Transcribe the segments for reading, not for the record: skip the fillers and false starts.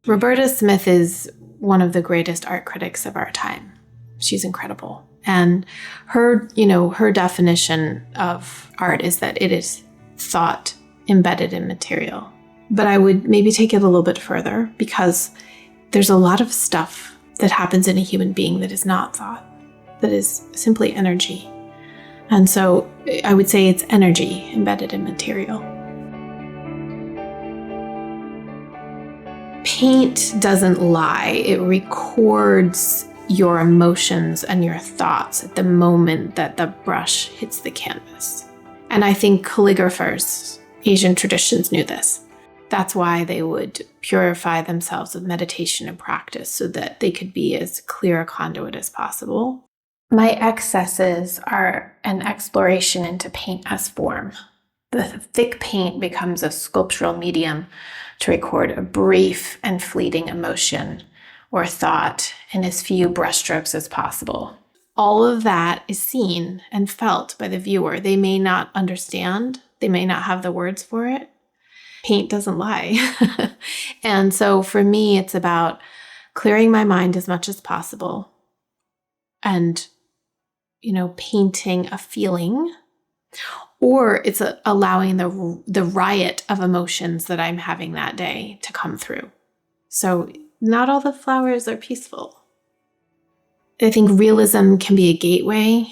Roberta Smith is one of the greatest art critics of our time. She's incredible. And her definition of art is that it is thought embedded in material. But I would maybe take it a little bit further, because there's a lot of stuff that happens in a human being that is not thought, that is simply energy. And so I would say it's energy embedded in material. Paint doesn't lie. It records your emotions and your thoughts at the moment that the brush hits the canvas. And I think calligraphers, Asian traditions, knew this. That's why they would purify themselves with meditation and practice so that they could be as clear a conduit as possible. My excesses are an exploration into paint as form. The thick paint becomes a sculptural medium to record a brief and fleeting emotion or thought in as few brushstrokes as possible. All of that is seen and felt by the viewer. They may not understand. They may not have the words for it. Paint doesn't lie. And so for me, it's about clearing my mind as much as possible and, painting a feeling, or it's allowing the riot of emotions that I'm having that day to come through. So not all the flowers are peaceful. I think realism can be a gateway.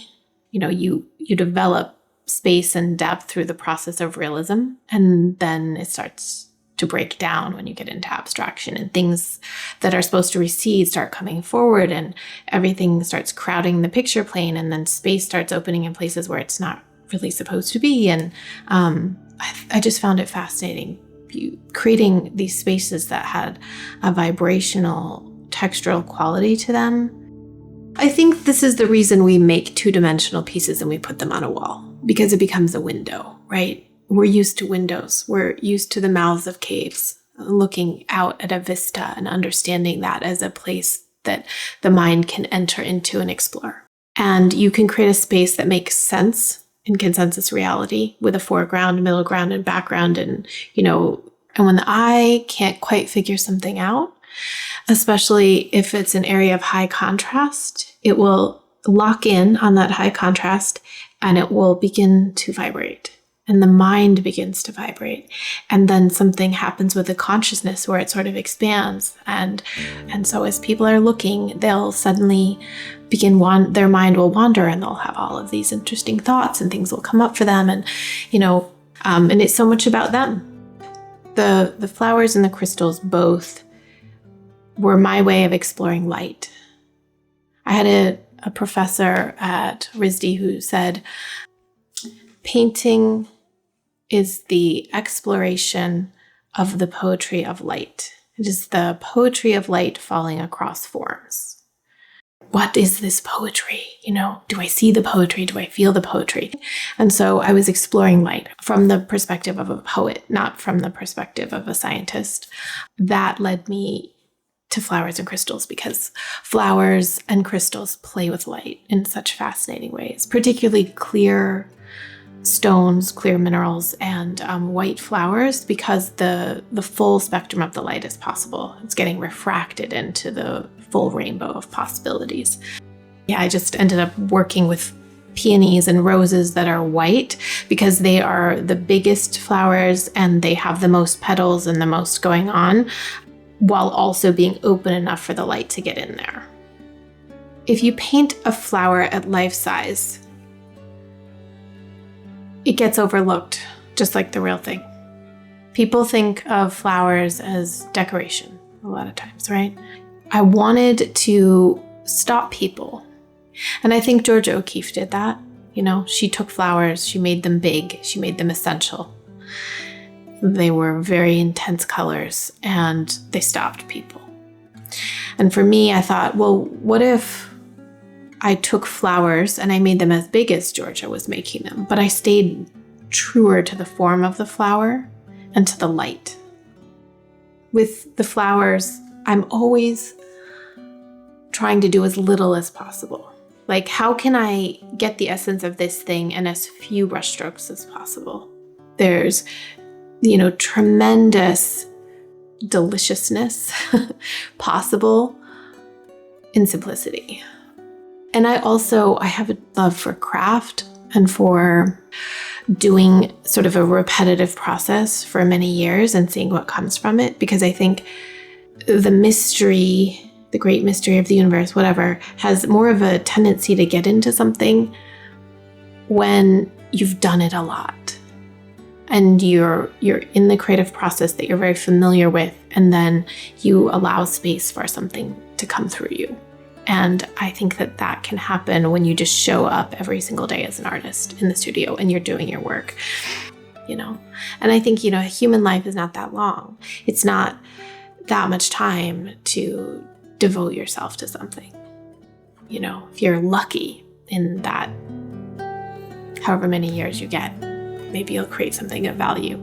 You develop space and depth through the process of realism, and then it starts to break down when you get into abstraction, and things that are supposed to recede start coming forward, and everything starts crowding the picture plane, and then space starts opening in places where it's not really supposed to be. And I just found it fascinating, creating these spaces that had a vibrational, textural quality to them. I think this is the reason we make two-dimensional pieces and we put them on a wall, because it becomes a window, right? We're used to windows. We're used to the mouths of caves, looking out at a vista and understanding that as a place that the mind can enter into and explore. And you can create a space that makes sense in consensus reality with a foreground, middle ground, and background. And when the eye can't quite figure something out, especially if it's an area of high contrast, it will lock in on that high contrast and it will begin to vibrate. And the mind begins to vibrate. And then something happens with the consciousness where it sort of expands. And so as people are looking, they'll suddenly their mind will wander, and they'll have all of these interesting thoughts, and things will come up for them. And, and it's so much about them. The flowers and the crystals both were my way of exploring light. I had a professor at RISD who said, painting is the exploration of the poetry of light. It is the poetry of light falling across forms. What is this poetry? Do I see the poetry? Do I feel the poetry? And so I was exploring light from the perspective of a poet, not from the perspective of a scientist. That led me to flowers and crystals, because flowers and crystals play with light in such fascinating ways, particularly clear stones, clear minerals, and white flowers, because the full spectrum of the light is possible. It's getting refracted into the full rainbow of possibilities. Yeah, I just ended up working with peonies and roses that are white because they are the biggest flowers and they have the most petals and the most going on, while also being open enough for the light to get in there. If you paint a flower at life size, it gets overlooked, just like the real thing. People think of flowers as decoration a lot of times, right? I wanted to stop people. And I think Georgia O'Keeffe did that. She took flowers, she made them big, she made them essential. They were very intense colors and they stopped people. And for me, I thought, well, what if I took flowers and I made them as big as Georgia was making them, but I stayed truer to the form of the flower and to the light. With the flowers, I'm always trying to do as little as possible. Like, how can I get the essence of this thing in as few brushstrokes as possible? There's, tremendous deliciousness possible in simplicity. And I have a love for craft and for doing sort of a repetitive process for many years and seeing what comes from it, because I think the mystery, the great mystery of the universe, whatever, has more of a tendency to get into something when you've done it a lot and you're in the creative process that you're very familiar with, and then you allow space for something to come through you. And I think that can happen when you just show up every single day as an artist in the studio and you're doing your work, And I think, human life is not that long. It's not that much time to devote yourself to something. If you're lucky in that, however many years you get, maybe you'll create something of value.